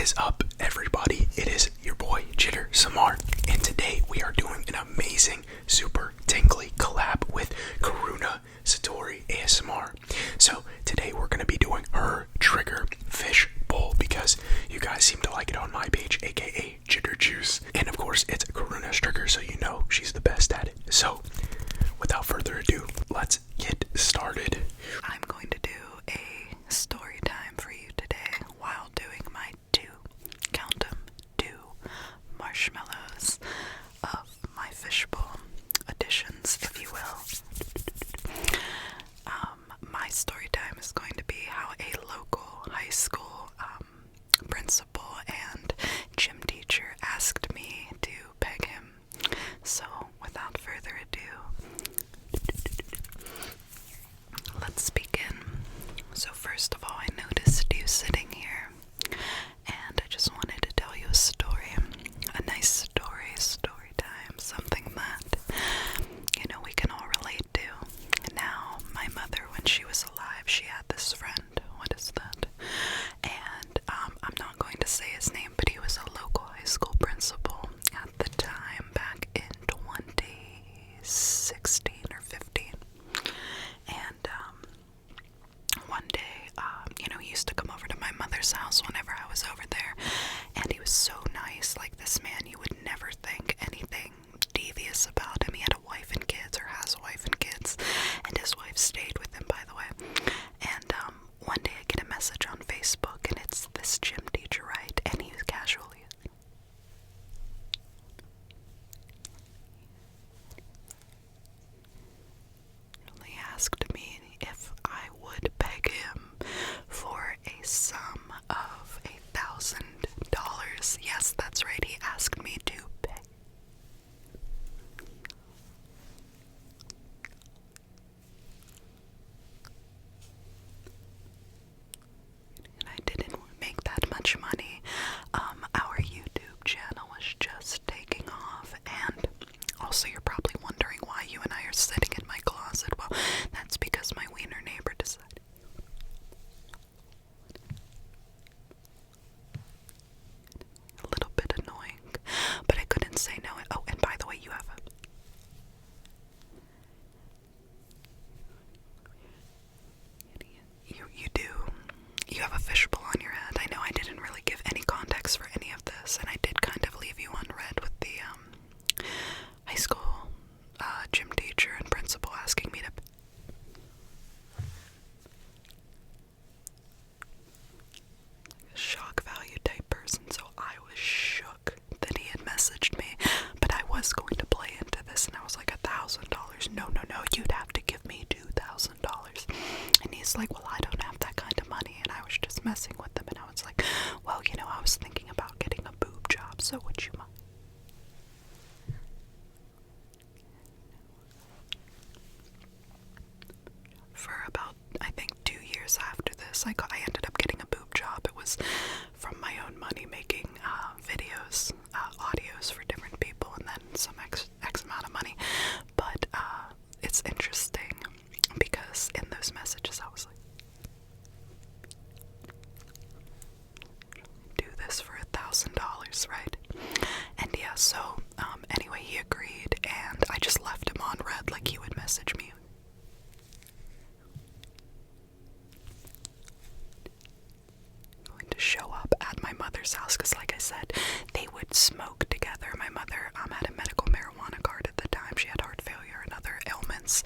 is up, everybody? It is your boy itsjittersmr, and today we are doing an amazing, super tingly collab with Karuna, Satori, ASMR. So today we're going to be doing her trigger Fishbowl because you guys seem to like it on my page, aka Jitter Juice. And of course, it's Karuna's trigger, so you know she's the best at it. So without further ado, let's get started. I'm going to do a story time for you today while doing my two marshmallows of my fishbowl additions, if you will. My story time is going to be how a local high school principal and gym teacher asked me to peg him. So, without further ado, let's begin. So first of all, I noticed you sitting here, and I just wanted to tell you a story. A nice story time, something that, we can all relate to. Now, my mother, when she was alive, she had this friend. What is that? And, I'm not going to say his name, but he was a local high school principal at the time, back in 2016 or 15. And, one day, he used to come over to my mother's house whenever I was over there, and he was so nice. Like, this man, you would never think anything devious about him. He had a wife and kids, or has a wife and kids, and his wife stayed with him, by the way. And, one day I get a message on Facebook, and it's this gym teacher, right? And he was casually asked me if I would beg him for a sum of $1,000. Yes, that's right, he asked me to beg. And I didn't make that much money. Our YouTube channel was just taking off, and also you're probably wondering why you and I are sitting in my closet. Well, that's because my wiener neighbor decided. A little bit annoying, but I couldn't say no. Oh, and by the way, you have you have a fishbowl on your head. I know I didn't really give any context for any of this, and I did kind of leave you unread with the high school gym teacher and principal asking me to shock value type person, so I was shook that he had messaged me. But I was going to play into this, and I was like, $1,000? No, you'd have to give me $2,000. And he's like, well, I don't have that kind of money. And I was just messing with him, and I was like, well, I was thinking about getting a boob job, so would you mind? For about, I think, 2 years after this, I ended up getting a boob job. It was from my own money, making videos, audios for different people, and then some X amount of money. But it's interesting because in those messages I was like, do this for $1,000, right? And yeah, so anyway, he agreed, and I just left him on red, like he would message me. Going to show up at my mother's house, because like I said, they would smoke together. My mother had a medical marijuana card at the time. She had heart failure and other ailments,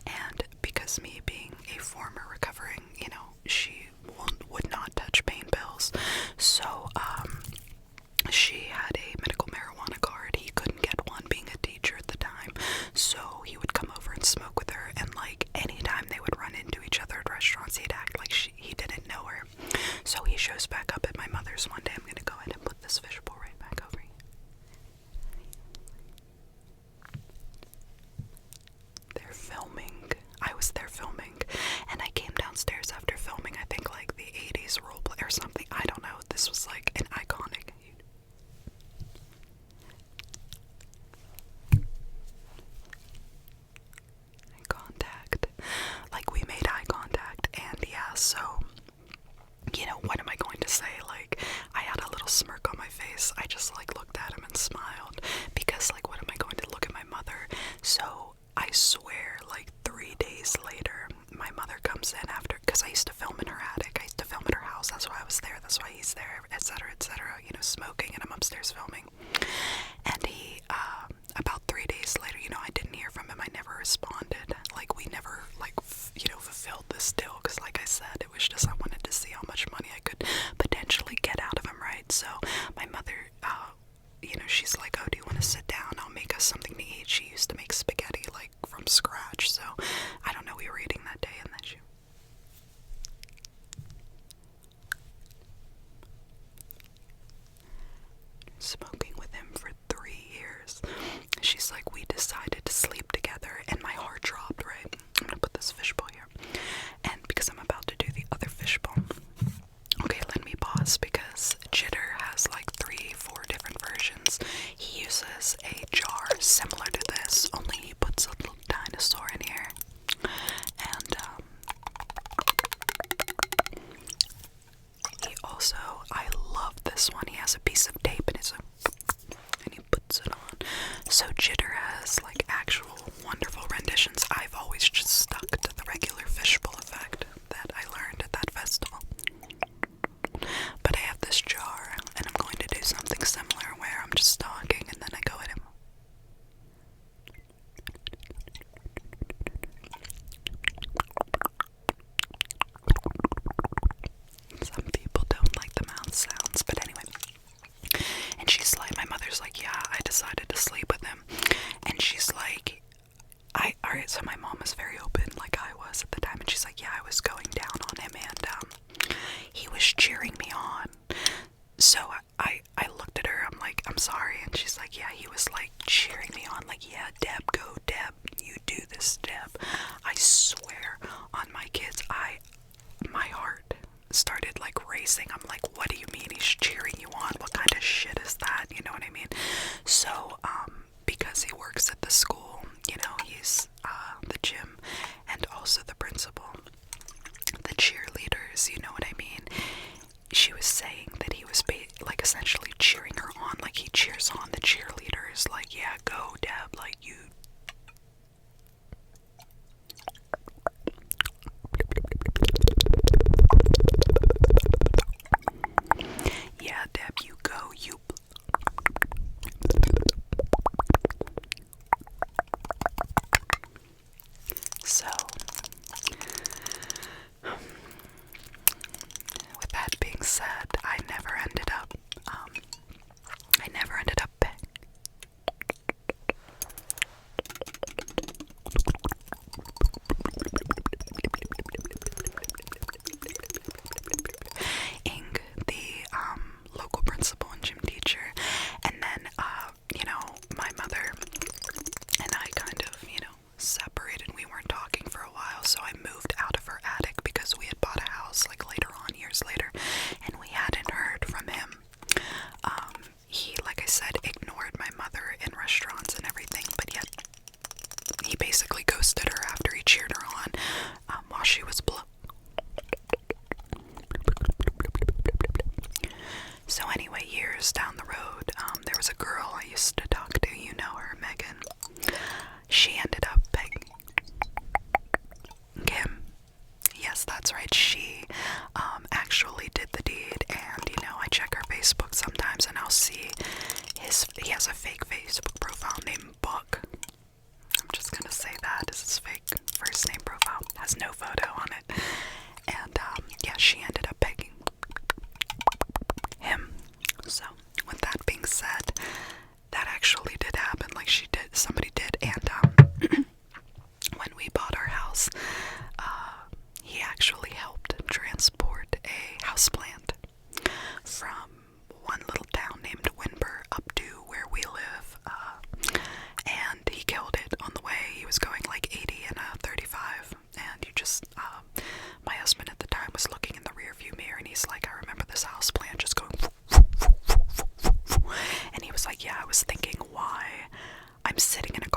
and because me being a former recovering, she would not touch pain pills, so she had a medical marijuana card. He couldn't get one, being a teacher at the time, so he would come over and smoke with her, and like anytime they would run into each other at restaurants, he'd act like he didn't know her. So he shows back up at my mother's one day. I'm gonna go ahead and put this fishbowl right back over here. They're filming. I was there filming, and I came downstairs after filming, I think like the 80s roleplay or something. I don't know. This was like an iconic contact. Like, we made eye contact, and yeah, so what am I going to say? Like, I had a little he's there, etc., etc., you know, smoking, and I'm upstairs filming. And he, about 3 days later, you know, I didn't hear from him. I never responded. Like, we never, like, you know, fulfilled this deal, because like I said, it was just I wanted to see how much money I could potentially get out of him, right? So my mother, you know, she's like, oh, do you want to sit down? I'll make us something to eat. She used to make spaghetti, like, from scratch. So I don't know, we were eating that day, and then she... Smoking with him for 3 years. She's like, we decided to sleep together, and my heart dropped, right? I'm gonna put this fishbowl here. And because I'm about to do the other fishbowl. Okay, let me pause, because Jitter has like 3-4 different versions. He uses a jar similar to this, only he puts a little dinosaur in here. And he also, I love this one. He has a piece of tape and he puts it on. So Jitter has like actual wonderful renditions. I've always just stuck to the regular fishbowl effect that I learned at that festival. But I have this jar, and I'm going to do something similar where I'm just talking and then I go at him. Some people don't like the mouth sounds, but anyway. And she's like, my mother's like, yeah, I decided to sleep with him. And she's like, alright, so my mom was very open, like I was at the time, and she's like, yeah, I was going down on him, and he was cheering me on. So I looked at her, I'm like, I'm sorry, and she's like, yeah, he was like cheering me on, like, yeah, Deb, go, Deb, you do this, Deb. I swear on my kids, my heart started like racing. I'm like, what do you mean he's cheering you on? What kind of shit is that? You know what I mean? So, because he works at the school, you know, he's the gym and also the principal, the cheerleaders, you know what I mean? She was saying that he was like essentially cheering her on, like he cheers on the cheerleaders, like, yeah, go, Deb, like, you. Yeah, Deb, you go, you. So, with that being said, I never ended up the local principal and gym teacher, and then you know, my mother and I kind of, you know, separated. We weren't talking for a while, so I moved out of her attic because we had bought a house like later on, years later, and we hadn't heard from him. He, like I said, ignored my mother in restaurants and everything, but yet he basically ghosted her after he cheered her on while she was So anyway, years down the road, there was a girl I used to talk to, you know her, Megan. She ended up begging Kim. Yes, that's right, she actually did the deed, and, you know, I check her Facebook sometimes, and I'll see he has a fake Facebook profile named Book. I'm just gonna say that is his fake first name profile. Has no photo on it. And, yeah, she ended up begging him. So, with that being said, that actually did happen, like somebody did, and, when we bought our house, he actually helped transport a houseplant from one little town named Winburn up to where we live, and he killed it on the way. He was going like 80 in a 35, and my husband at the time was looking in the rear view mirror, and he's like, I remember this houseplant just going, and he was like, yeah, I was thinking why I'm sitting in a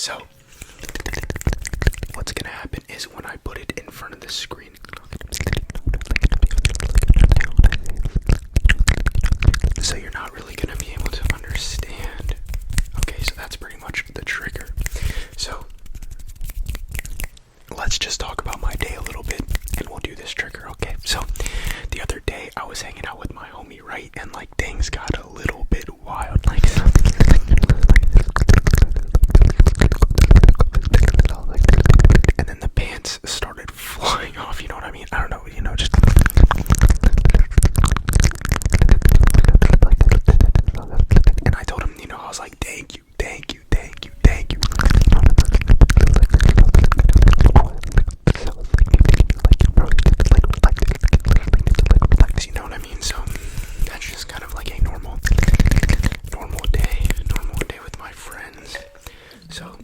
So what's gonna happen is when I put it in front of the screen, so you're not really gonna be able to understand. Okay, so that's pretty much the trigger. So let's just talk about my day a little bit and we'll do this trigger, okay? So the other day I was hanging out with my homie, right? And like things got a little bit wild, like and then the pants started flying off, you know what I mean? I don't know, you know, just and I told him, you know, I was like, thank you, thank you, thank you, thank you. You know what I mean? So that's just kind of like a normal day with my friends. So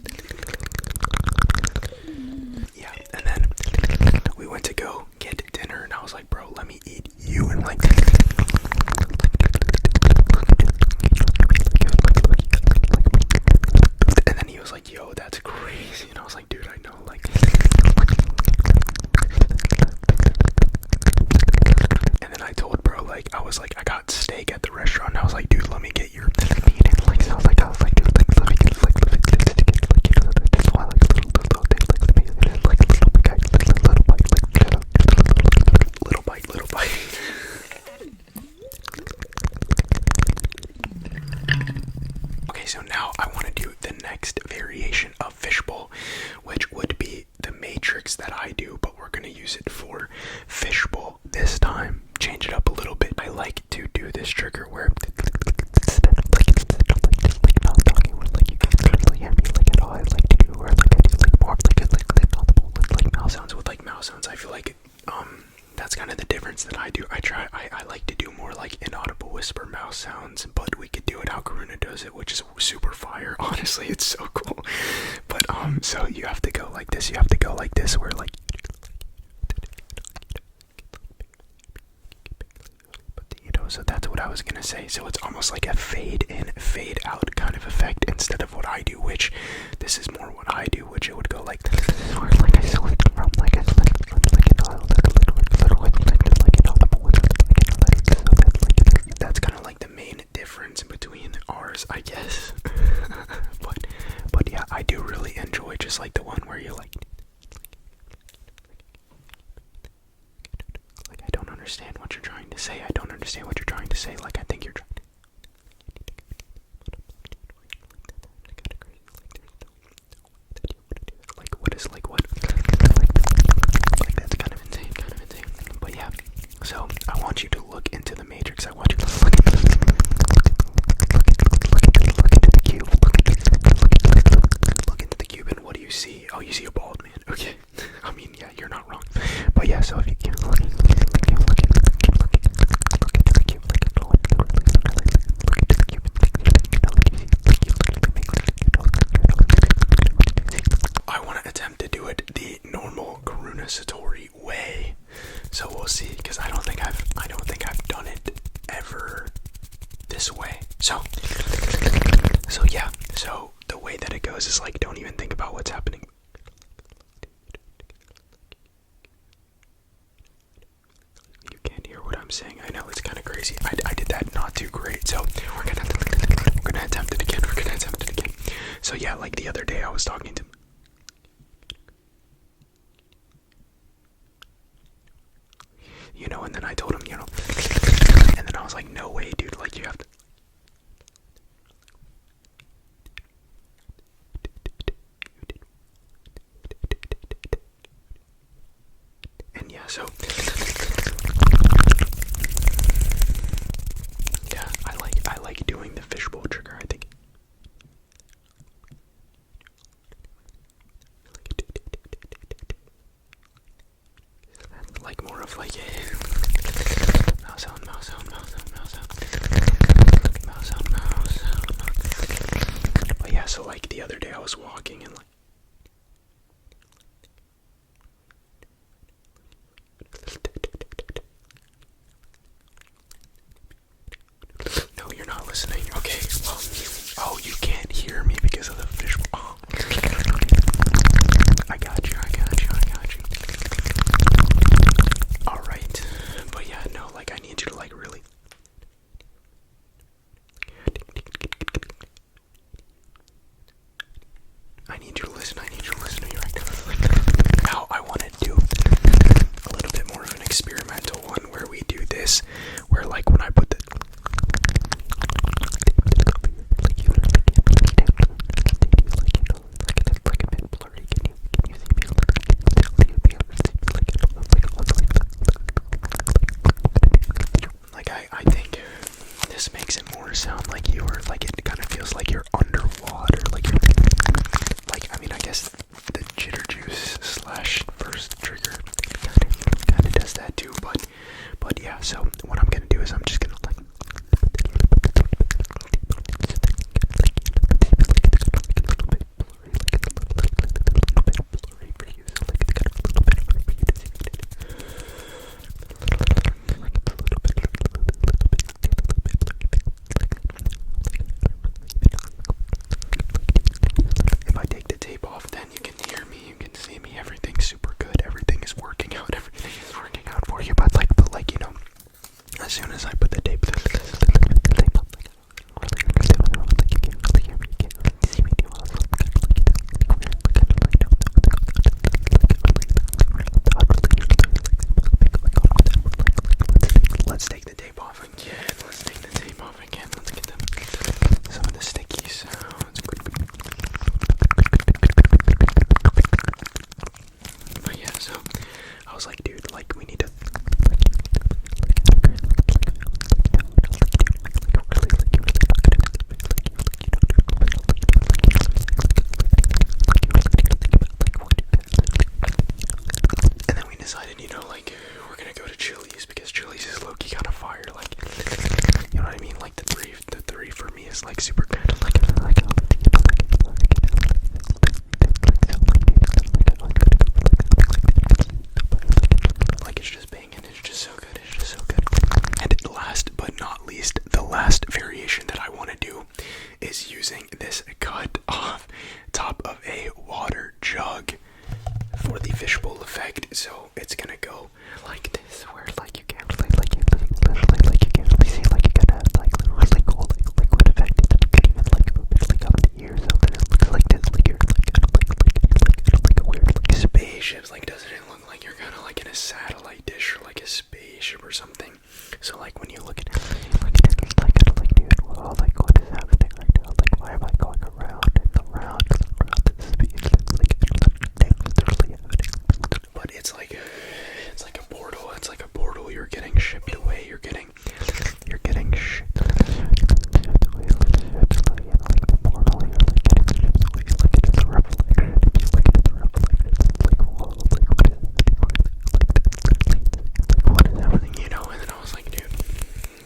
yeah, and then we went to go get dinner, and I was like, bro, let me eat you, and like. And then he was like, yo, that's crazy. And I was like, dude, I know, like. And then I told bro, like, I was like, I got steak at the restaurant. And I was like, dude, let me get your. I was like, dude, let me get this why like a little bite. Okay, so now I want to do the next variation of Fishbowl, which would be the matrix that I do, but we're going to use it for Fishbowl this time. Change it up a little bit. I like to do this trigger where instead of like mouth talking, where like you can't really hear me like at all. I like to do where like I do like more like audible with like mouth sounds. With like mouth sounds, I feel like that's kind of the difference that I do. I like to do more like inaudible whisper mouth sounds, but we could do it how Karuna does it, which is super fire. Honestly, it's so cool. But so you have to go like this. You have to go like this, where like. You know, so that's what I was gonna say. So it's almost like a fade in, fade out kind of effect instead of what I do, which this is more what I do, which it would go like this. Or like I select from like I select that's kind of like the main difference between ours, I guess. but yeah, I do really enjoy just like the one where you like I don't understand what you're trying to say. I don't understand what you're trying to say. Like I think you're trying to. Like what is like what? Like that's kind of insane, But yeah, so I want you to look into the matrix. I want you to look into the cube. Look into the cube, and what do you see? Oh, you see a bald man. Okay. I mean, yeah, you're not wrong. But yeah, so if you keep looking. I want to attempt to do it the normal Karuna Satori way, so we'll see. Because I don't think I've done it ever this way. So yeah. So the way that it goes is like, don't even think about what's happening. You can't hear what I'm saying. I know it's kind of crazy. I did that not too great. So we're gonna attempt it again. So yeah, like the other day I was talking to. You know, and then I told him, you know, and then I was like, no way, dude, like you have to. And yeah, so yeah, I like doing the Fishbowl trigger, I think. Like more of like a mouse sound. But yeah, so like the other day I was walking and like no, you're not listening. Okay, well, oh, you can't hear me because of the fishbowl. Oh. need you to listen. I need you to listen to me right now. Now I want to do a little bit more of an experimental one where we do this, where like when I put the I think this makes it more sound like you're like it kind of feels like you're underwater, like you're like I mean I guess the jitter juice slash first trigger kind of does that too, but yeah. So what I'm gonna do is I'm just gonna like if I take the tape off, then you can hear me, you can see me, everything's super good, everything is working out, everything is working out for you, but like you know, as soon as I put the tape let's take the tape off again. Let's take the tape off again. Let's get some of the sticky sounds. But yeah, so I was like, dude, like we need to. And then we decided, you know, like we're gonna go to Chili's because Chili's is low-key kind of fire. Like, you know what I mean? Like the three for me is like super good. Like it's just banging. It's just so good. It's just so good. And last but not least, the last variation that I want to do is using this cut off top of a water jug for the fishbowl effect. So it's gonna go like this, where like you can't really like you can't really see, like you gotta have like really cool like liquid effect, and you can even like move it like up the ear, so that it looks like this, like you're like a weird like spaceships. Like doesn't it look like you're kind of like in a satellite dish or like a spaceship or something? So like when you look at it, like dude, whoa, like what is happening right now? Like why am I going around and around at speed? Like literally happening. But it's like a portal. It's like a portal. You're getting shipped away. You're getting shipped away. You know, and then I was like, dude,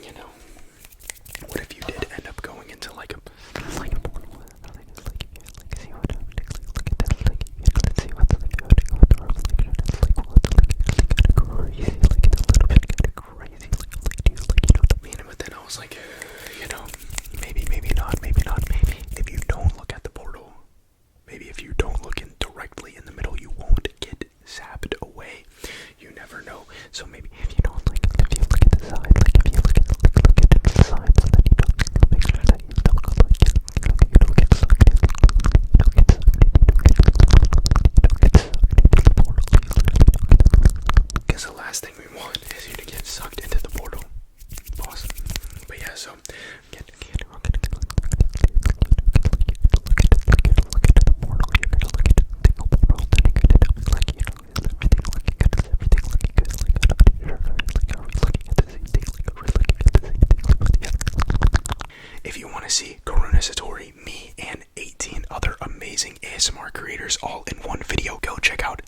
you know, what if you did end up going into like a portal? See what happening? Look at that, like, you know, let's see what's like happening with the reflection. It's like, well, it's like kind of crazy, like it's a little bit kind of crazy, like dude, like you know what I mean? But then I was like, you know, maybe not. If you don't look at the portal, maybe if you don't look in directly in the middle, you won't get zapped away. You never know. So maybe if you don't like, if you look at the side, like if you look at the side, so then you don't make sure that you don't go like, you don't get sucked in. You don't get sucked in. Because the last thing we want is you to get sucked into the portal. Awesome. But yeah, so again, we're gonna look at the portal. You're gonna look at the single portal. Then you're gonna like, you know, is everything looking good? Is everything looking good? Like, I'm not sure. Like, are we looking at the same thing? Like, are we looking at the same thing? Like, yeah. If you want to see Karuna, Satori, me, and 18 other amazing ASMR creators all in one video, go check out